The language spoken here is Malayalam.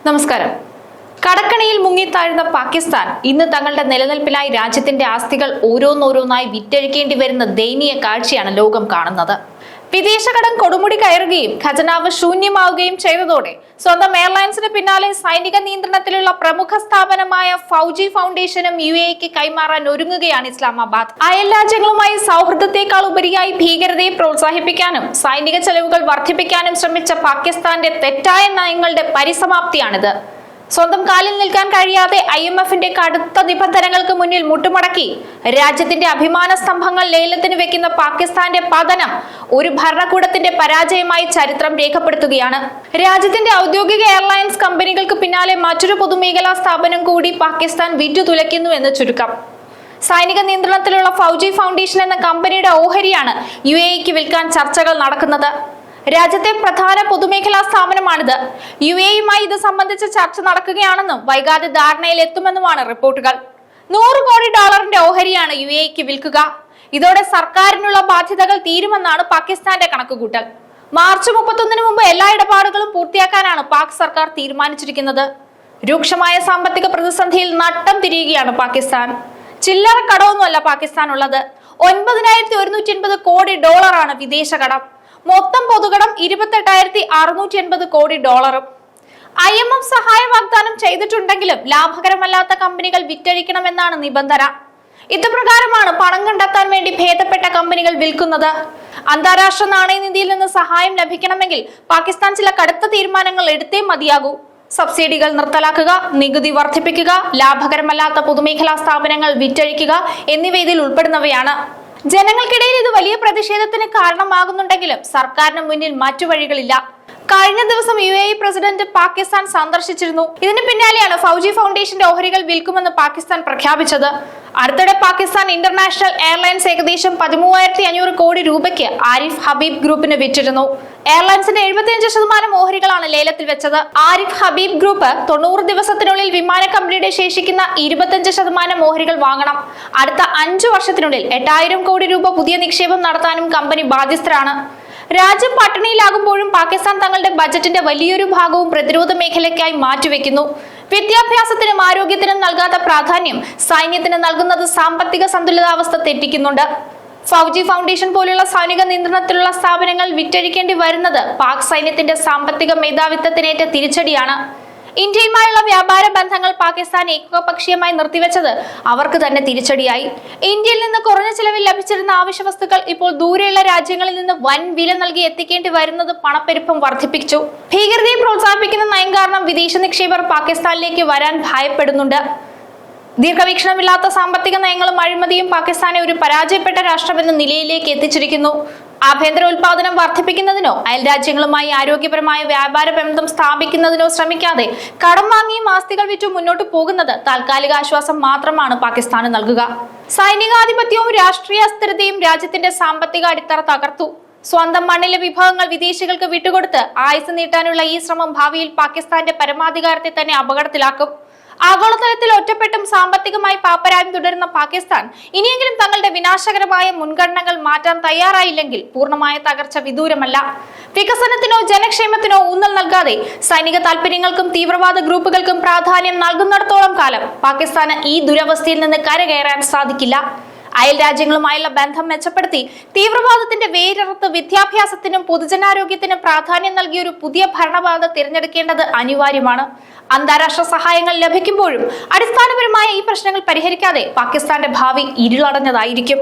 നമസ്കാരം. കടക്കണിയിൽ മുങ്ങിത്താഴുന്ന പാകിസ്ഥാൻ ഇന്ന് തങ്ങളുടെ നിലനിൽപ്പിനായി രാജ്യത്തിന്റെ ആസ്തികൾ ഓരോന്നോരോന്നായി വിറ്റഴിക്കേണ്ടി വരുന്ന ദയനീയ കാഴ്ചയാണ് ലോകം കാണുന്നത്. വിദേശ കടം കൊടുമുടി കയറുകയും ഖജനാവ് ശൂന്യമാവുകയും ചെയ്തതോടെ സ്വന്തം എയർലൈൻസിന് പിന്നാലെ സൈനിക നിയന്ത്രണത്തിലുള്ള പ്രമുഖ സ്ഥാപനമായ ഫൗജി ഫൗണ്ടേഷനും UAEക്ക് കൈമാറാൻ ഒരുങ്ങുകയാണ് ഇസ്ലാമാബാദ്. അയൽ രാജ്യങ്ങളുമായി സൗഹൃദത്തെക്കാൾ ഉപരിയായി ഭീകരതയെ പ്രോത്സാഹിപ്പിക്കാനും സൈനിക ചെലവുകൾ വർദ്ധിപ്പിക്കാനും ശ്രമിച്ച പാകിസ്ഥാന്റെ തെറ്റായ നയങ്ങളുടെ പരിസമാപ്തിയാണിത്. സ്വന്തം കാലിൽ നിൽക്കാൻ കഴിയാതെ IMFന്റെ കടുത്ത നിബന്ധനകൾക്ക് മുന്നിൽ മുട്ടുമടക്കി രാജ്യത്തിന്റെ അഭിമാന സ്തംഭങ്ങൾ ലേലത്തിന് വെക്കുന്ന പാകിസ്ഥാന്റെ പതനം ഒരു ഭരണകൂടത്തിന്റെ പരാജയമായി ചരിത്രം രേഖപ്പെടുത്തുകയാണ്. രാജ്യത്തിന്റെ ഔദ്യോഗിക എയർലൈൻസ് കമ്പനികൾക്ക് പിന്നാലെ മറ്റൊരു പൊതുമേഖലാ സ്ഥാപനം കൂടി പാകിസ്ഥാൻ വിറ്റുതുലയ്ക്കുന്നു എന്ന് ചുരുക്കം. സൈനിക നിയന്ത്രണത്തിലുള്ള ഫൗജി ഫൗണ്ടേഷൻ എന്ന കമ്പനിയുടെ ഓഹരിയാണ് UAEക്ക് വിൽക്കാൻ ചർച്ചകൾ നടക്കുന്നത്. രാജ്യത്തെ പ്രധാന പൊതുമേഖലാ സ്ഥാപനമാണിത്. UAEയുമായി ഇത് സംബന്ധിച്ച ചർച്ച നടക്കുകയാണെന്നും വൈകാതെ ധാരണയിൽ എത്തുമെന്നുമാണ് റിപ്പോർട്ടുകൾ. $100 കോടി ഓഹരിയാണ് UAEക്ക് വിൽക്കുക. ഇതോടെ സർക്കാരിനുള്ള ബാധ്യതകൾ തീരുമെന്നാണ് പാകിസ്ഥാന്റെ കണക്കുകൂട്ടൽ. മാർച്ച് 31 മുമ്പ് എല്ലാ ഇടപാടുകളും പൂർത്തിയാക്കാനാണ് പാക് സർക്കാർ തീരുമാനിച്ചിരിക്കുന്നത്. രൂക്ഷമായ സാമ്പത്തിക പ്രതിസന്ധിയിൽ നട്ടം തിരിയുകയാണ് പാകിസ്ഥാൻ. ചില്ലറ കടമൊന്നുമല്ല പാകിസ്ഥാൻ ഉള്ളത്. 9180 കോടി ഡോളറാണ് വിദേശ കടം. മൊത്തം പൊതുകടം 28,680 കോടി ഡോളറും. IMF സഹായ വാഗ്ദാനം ചെയ്തിട്ടുണ്ടെങ്കിലും ലാഭകരമല്ലാത്ത കമ്പനികൾ വിറ്റഴിക്കണമെന്നാണ് നിബന്ധന. ഇതുപ്രകാരമാണ് പണം കണ്ടെത്താൻ വേണ്ടി ഭേദപ്പെട്ട കമ്പനികൾ വിൽക്കുന്നത്. അന്താരാഷ്ട്ര നാണയനിധിയിൽ നിന്ന് സഹായം ലഭിക്കണമെങ്കിൽ പാകിസ്ഥാൻ ചില കടുത്ത തീരുമാനങ്ങൾ എടുത്തേ മതിയാകൂ. സബ്സിഡികൾ നിർത്തലാക്കുക, നികുതി വർദ്ധിപ്പിക്കുക, ലാഭകരമല്ലാത്ത പൊതുമേഖലാ സ്ഥാപനങ്ങൾ വിറ്റഴിക്കുക എന്നിവ ഇതിൽ ഉൾപ്പെടുന്നവയാണ്. ജനങ്ങൾക്കിടയിൽ ഇത് വലിയ പ്രതിഷേധത്തിന് കാരണമാകുന്നുണ്ടെങ്കിലും സർക്കാരിന് മുന്നിൽ മറ്റു വഴികളില്ല. കഴിഞ്ഞ ദിവസം UAE പ്രസിഡന്റ് പാകിസ്ഥാൻ സന്ദർശിച്ചിരുന്നു. ഇതിന് പിന്നാലെയാണ് ഫൗജി ഫൗണ്ടേഷന്റെ ഓഹരികൾ വിൽക്കുമെന്ന് പാകിസ്ഥാൻ പ്രഖ്യാപിച്ചത്. അടുത്തിടെ പാകിസ്ഥാൻ ഇന്റർനാഷണൽ എയർലൈൻസ് ഏകദേശം 13,500 കോടി രൂപയ്ക്ക് ആരിഫ് ഹബീബ് ഗ്രൂപ്പിന് വിറ്റിരുന്നു. എയർലൈൻസിന്റെ 75% ഓഹരികളാണ് ലേലത്തിൽ വെച്ചത്. ആരിഫ് ഹബീബ് ഗ്രൂപ്പ് 90 ദിവസത്തിനുള്ളിൽ വിമാന കമ്പനിയുടെ ശേഷിക്കുന്ന 25% ഓഹരികൾ വാങ്ങണം. അടുത്ത 5 വർഷത്തിനുള്ളിൽ 8,000 കോടി രൂപ പുതിയ നിക്ഷേപം നടത്താനും കമ്പനി ബാധ്യസ്ഥരാണ്. രാജ്യം പട്ടിണിയിലാകുമ്പോഴും പാകിസ്ഥാൻ തങ്ങളുടെ ബജറ്റിന്റെ വലിയൊരു ഭാഗവും പ്രതിരോധ മേഖലയ്ക്കായി മാറ്റിവെക്കുന്നു. വിദ്യാഭ്യാസത്തിനും ആരോഗ്യത്തിനും നൽകാത്ത പ്രാധാന്യം സൈന്യത്തിന് നൽകുന്നത് സാമ്പത്തിക സന്തുലിതാവസ്ഥ തെറ്റിക്കുന്നുണ്ട്. ഫൗജി ഫൗണ്ടേഷൻ പോലുള്ള സൈനിക നിയന്ത്രണത്തിലുള്ള സ്ഥാപനങ്ങൾ വിറ്റഴിക്കേണ്ടി വരുന്നത് പാക് സൈന്യത്തിന്റെ സാമ്പത്തിക മേധാവിത്വത്തിനേറ്റ തിരിച്ചടിയാണ്. ഇന്ത്യയുമായുള്ള വ്യാപാര ബന്ധങ്ങൾ പാകിസ്ഥാൻ ഏകപക്ഷീയമായി നിർത്തിവെച്ചത് അവർക്ക് തന്നെ തിരിച്ചടിയായി. ഇന്ത്യയിൽ നിന്ന് കുറഞ്ഞ ചിലവിൽ ലഭിച്ചിരുന്ന ആവശ്യ വസ്തുക്കൾ ഇപ്പോൾ ദൂരെയുള്ള രാജ്യങ്ങളിൽ നിന്ന് വൻ വില നൽകി എത്തിക്കേണ്ടി വരുന്നത് പണപ്പെരുപ്പം വർദ്ധിപ്പിച്ചു. ഭീകരതയെ പ്രോത്സാഹിപ്പിക്കുന്ന നയം കാരണം വിദേശ നിക്ഷേപകർ പാകിസ്ഥാനിലേക്ക് വരാൻ ഭയപ്പെടുന്നുണ്ട്. ദീർഘവീക്ഷണമില്ലാത്ത സാമ്പത്തിക നയങ്ങളും അഴിമതിയും പാകിസ്ഥാനെ ഒരു പരാജയപ്പെട്ട രാഷ്ട്രമെന്ന നിലയിലേക്ക് എത്തിച്ചിരിക്കുന്നു. ആഭ്യന്തര ഉൽപാദനം വർദ്ധിപ്പിക്കുന്നതിനോ അയൽ രാജ്യങ്ങളുമായി ആരോഗ്യപരമായ വ്യാപാര ബന്ധം സ്ഥാപിക്കുന്നതിനോ ശ്രമിക്കാതെ കടം വാങ്ങിയും ആസ്തികൾ വിറ്റും മുന്നോട്ട് പോകുന്നത് താൽക്കാലിക ആശ്വാസം മാത്രമാണ് പാകിസ്ഥാന് നൽകുക. സൈനികാധിപത്യവും രാഷ്ട്രീയ അസ്ഥിരതയും രാജ്യത്തിന്റെ സാമ്പത്തിക അടിത്തറ തകർത്തു. സ്വന്തം മണ്ണിലെ വിഭവങ്ങൾ വിദേശികൾക്ക് വിട്ടുകൊടുത്ത് ആയുസ് നീട്ടാനുള്ള ഈ ശ്രമം ഭാവിയിൽ പാകിസ്ഥാന്റെ പരമാധികാരത്തെ തന്നെ അപകടത്തിലാക്കും. ആഗോളതലത്തിൽ ഒറ്റപ്പെട്ടും സാമ്പത്തികമായി പാപ്പരായും തുടരുന്ന പാകിസ്ഥാൻ ഇനിയെങ്കിലും തങ്ങളുടെ വിനാശകരമായ മുൻഗണനകൾ മാറ്റാൻ തയ്യാറായില്ലെങ്കിൽ പൂർണ്ണമായ തകർച്ച വിദൂരമല്ല. വികസനത്തിനോ ജനക്ഷേമത്തിനോ ഊന്നൽ നൽകാതെ സൈനിക താൽപര്യങ്ങൾക്കും തീവ്രവാദ ഗ്രൂപ്പുകൾക്കും പ്രാധാന്യം നൽകുന്നിടത്തോളം കാലം പാകിസ്ഥാന് ഈ ദുരവസ്ഥയിൽ നിന്ന് കരകയറാൻ സാധിക്കില്ല. അയൽ രാജ്യങ്ങളുമായുള്ള ബന്ധം മെച്ചപ്പെടുത്തി തീവ്രവാദത്തിന്റെ വേരറുത്ത് വിദ്യാഭ്യാസത്തിനും പൊതുജനാരോഗ്യത്തിനും പ്രാധാന്യം നൽകിയ ഒരു പുതിയ ഭരണപാത തിരഞ്ഞെടുക്കേണ്ടത് അനിവാര്യമാണ്. അന്താരാഷ്ട്ര സഹായങ്ങൾ ലഭിക്കുമ്പോഴും അടിസ്ഥാനപരമായ ഈ പ്രശ്നങ്ങൾ പരിഹരിക്കാതെ പാകിസ്ഥാന്റെ ഭാവി ഇരുളടഞ്ഞതായിരിക്കും.